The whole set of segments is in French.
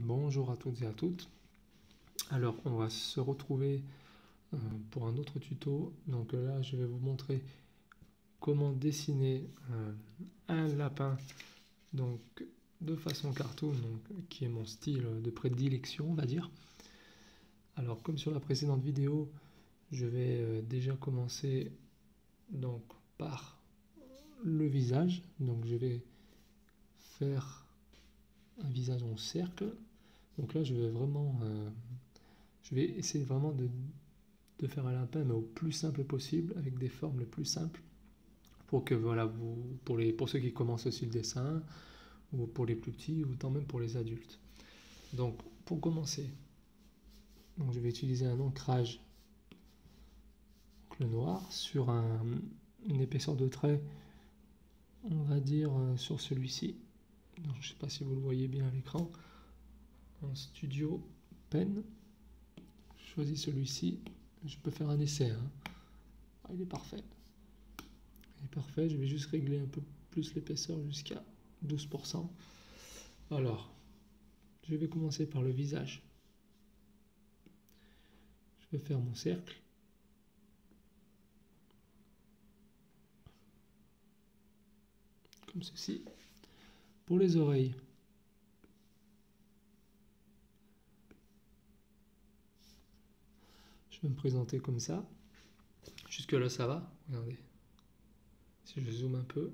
Bonjour à toutes et à toutes. Alors on va se retrouver pour un autre tuto. Donc là je vais vous montrer comment dessiner un lapin donc de façon cartoon, donc, qui est mon style de prédilection on va dire. Alors comme sur la précédente vidéo, je vais déjà commencer donc par le visage. Donc je vais faire un visage en cercle. Donc là je vais essayer vraiment de faire un lapin mais au plus simple possible, avec des formes les plus simples, pour que voilà, pour ceux qui commencent aussi le dessin, ou pour les plus petits, ou autant même pour les adultes. Donc pour commencer, donc je vais utiliser un ancrage, donc le noir, sur une épaisseur de trait, on va dire sur celui-ci. Je ne sais pas si vous le voyez bien à l'écran. En Studio Pen, je choisis celui-ci. Je peux faire un essai. Il est parfait. Il est parfait. Je vais juste régler un peu plus l'épaisseur jusqu'à 12%. Alors, je vais commencer par le visage. Je vais faire mon cercle. Comme ceci. Pour les oreilles, je vais me présenter comme ça. Jusque là ça va, regardez. Si je zoome un peu.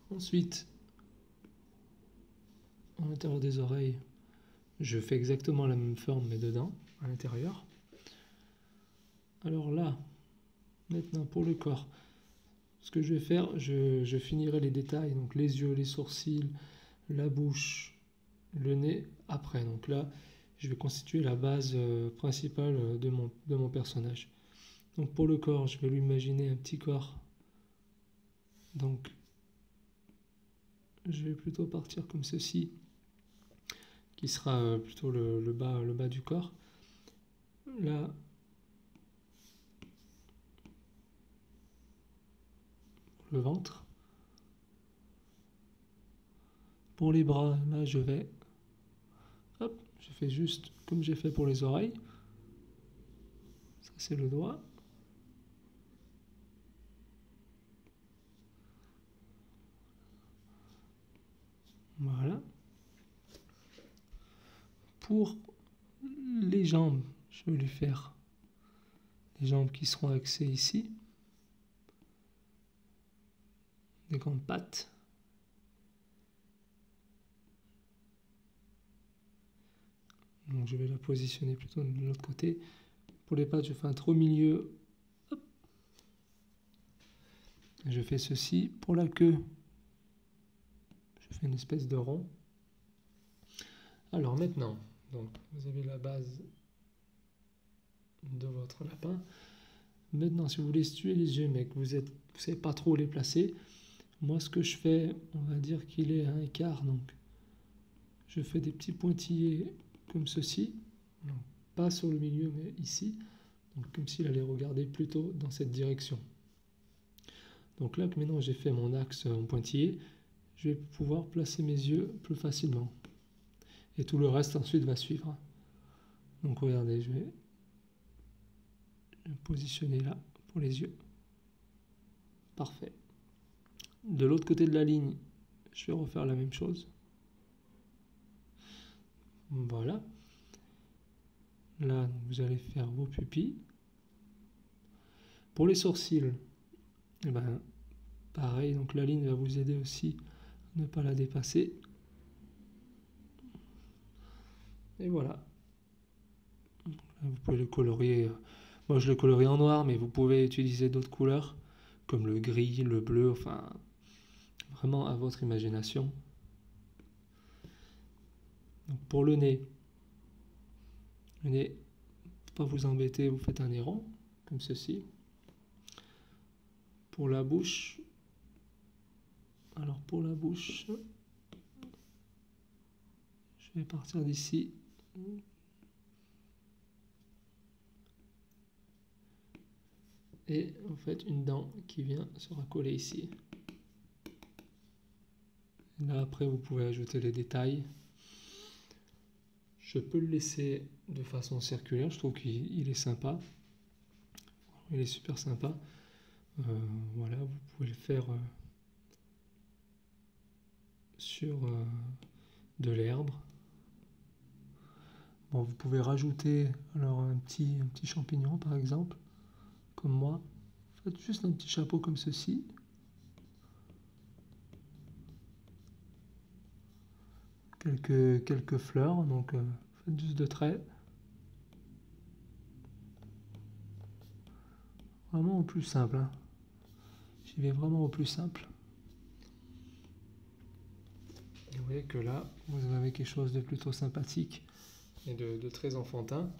Ensuite, à l'intérieur des oreilles, je fais exactement la même forme mais dedans, à l'intérieur. Alors là, maintenant pour le corps, ce que je vais faire, je finirai les détails, donc les yeux, les sourcils, la bouche, le nez après. Donc là, je vais constituer la base principale de mon personnage. Donc pour le corps, je vais lui imaginer un petit corps. Donc je vais plutôt partir comme ceci, qui sera plutôt le bas du corps. Là, le ventre. Pour les bras, là je fais juste comme j'ai fait pour les oreilles. Ça c'est le doigt. Voilà. Pour les jambes, je vais lui faire les jambes qui seront axées ici. Des grandes pattes. Donc je vais la positionner plutôt de l'autre côté. Pour les pattes, je fais un trait au milieu. Hop. Je fais ceci. Pour la queue, je fais une espèce de rond. Alors maintenant, donc, vous avez la base de votre lapin. Maintenant, si vous voulez tuer les yeux, mais que vous ne savez pas trop les placer, moi ce que je fais, on va dire qu'il est à un quart. Donc je fais des petits pointillés comme ceci. Donc, pas sur le milieu, mais ici. Donc, comme s'il allait regarder plutôt dans cette direction. Donc là, que maintenant j'ai fait mon axe en pointillé, je vais pouvoir placer mes yeux plus facilement. Et tout le reste ensuite va suivre. Donc regardez, je vais me positionner là pour les yeux. Parfait. De l'autre côté de la ligne, je vais refaire la même chose. Voilà. Là, vous allez faire vos pupilles. Pour les sourcils, eh ben, pareil, donc la ligne va vous aider aussi à ne pas la dépasser. Et voilà. Là, vous pouvez le colorier. Moi, je le colorie en noir, mais vous pouvez utiliser d'autres couleurs, comme le gris, le bleu, enfin, vraiment à votre imagination. Donc pour le nez, pour ne pas vous embêter, vous faites un nez rond, comme ceci. Pour la bouche, alors pour la bouche, je vais partir d'ici. Et en fait, une dent qui vient sera collée ici. Là, après, vous pouvez ajouter les détails. Je peux le laisser de façon circulaire, je trouve qu'il est sympa. Il est super sympa. Voilà, vous pouvez le faire sur de l'herbe. Bon, vous pouvez rajouter alors un petit champignon par exemple, comme moi. Faites juste un petit chapeau comme ceci. Quelques fleurs, donc faites juste de traits. Vraiment au plus simple. Hein. J'y vais vraiment au plus simple. Et vous voyez que là, vous avez quelque chose de plutôt sympathique et de très enfantin.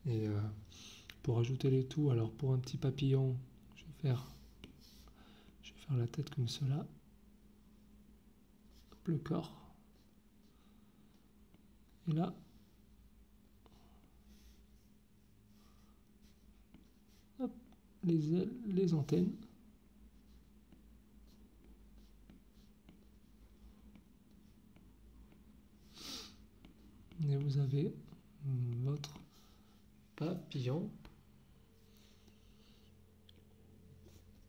Et pour ajouter les tout, alors pour un petit papillon, je vais faire la tête comme cela. Hop, le corps. Et là, hop, les ailes, les antennes. Et vous avez votre papillon.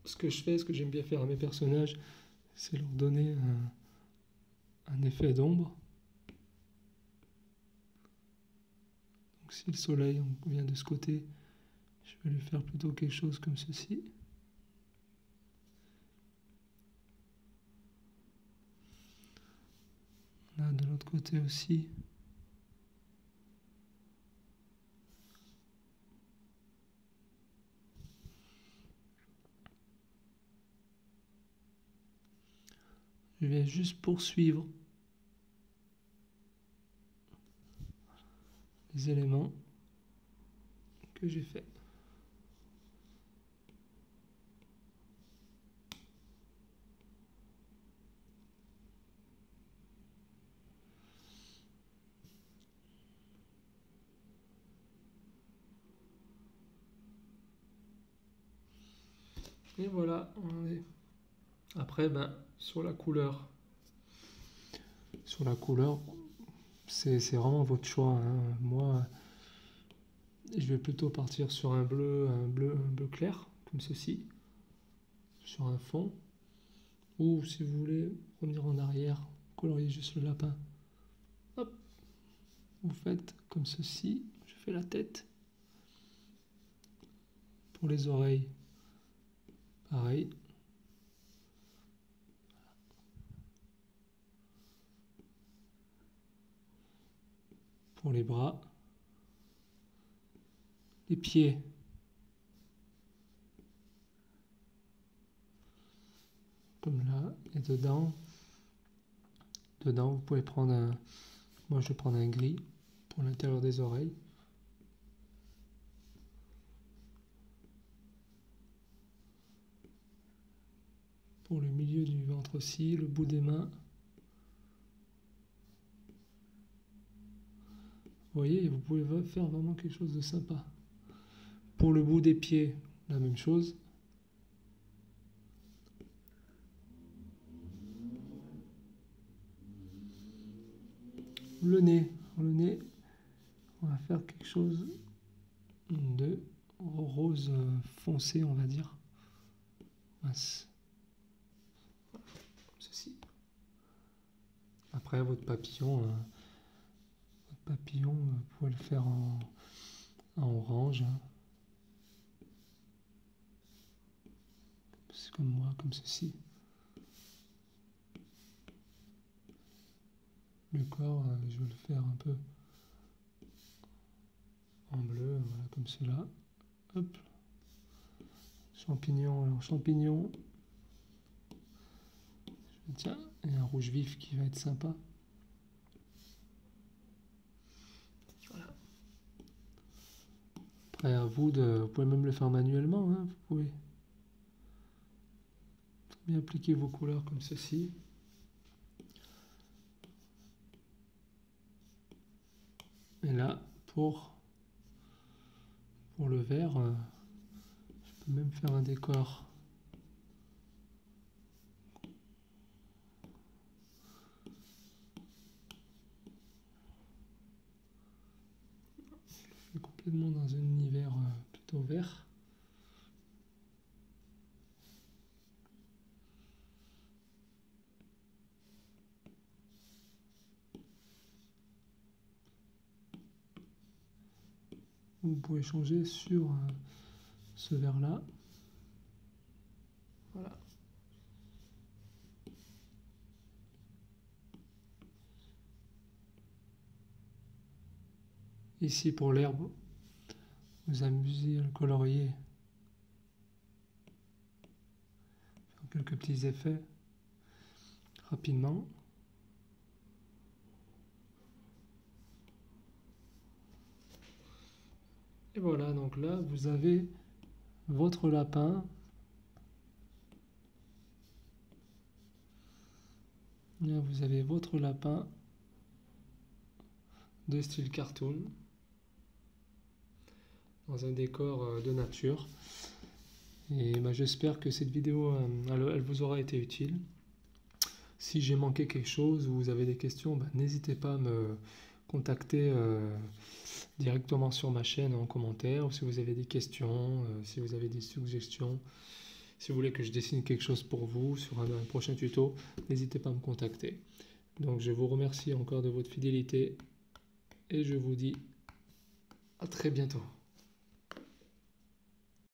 Ce que je fais, ce que j'aime bien faire à mes personnages, c'est leur donner un effet d'ombre. Donc si le soleil vient de ce côté, je vais lui faire plutôt quelque chose comme ceci. Là, de l'autre côté aussi. Je vais juste poursuivre les éléments que j'ai fait. Et voilà, on est. Après, sur la couleur, c'est vraiment votre choix. Hein. Moi, je vais plutôt partir sur un bleu clair, comme ceci, sur un fond. Ou si vous voulez revenir en arrière, colorier juste le lapin. Hop, vous faites comme ceci. Je fais la tête. Pour les oreilles, pareil. Pour les bras, les pieds. Comme là, et dedans, vous pouvez prendre un... Moi, je vais prendre un gris pour l'intérieur des oreilles. Pour le milieu du ventre aussi, le bout des mains. Vous voyez, vous pouvez faire vraiment quelque chose de sympa. Pour le bout des pieds, la même chose. Le nez, on va faire quelque chose de rose foncé, on va dire. Comme ceci. Après, votre papillon, vous pouvez le faire en orange. C'est comme moi, comme ceci. Le corps, je vais le faire un peu en bleu, voilà, comme cela. Hop. Champignon, alors champignon. Tiens, et un rouge vif qui va être sympa. Voilà. Après, à vous vous pouvez même le faire manuellement, hein, vous pouvez bien appliquer vos couleurs comme ceci. Et là, pour le vert, je peux même faire un décor. complètement dans un univers plutôt vert. Vous pouvez changer sur ce vert-là. Voilà. Ici pour l'herbe, vous amusez à le colorier. Faire quelques petits effets rapidement. Et voilà, donc là vous avez votre lapin. Là vous avez votre lapin de style cartoon dans un décor de nature. Et j'espère que cette vidéo elle vous aura été utile. Si j'ai manqué quelque chose ou vous avez des questions, n'hésitez pas à me contacter directement sur ma chaîne en commentaire, ou si vous avez des questions, si vous avez des suggestions, si vous voulez que je dessine quelque chose pour vous sur un prochain tuto, n'hésitez pas à me contacter. Donc je vous remercie encore de votre fidélité et je vous dis à très bientôt.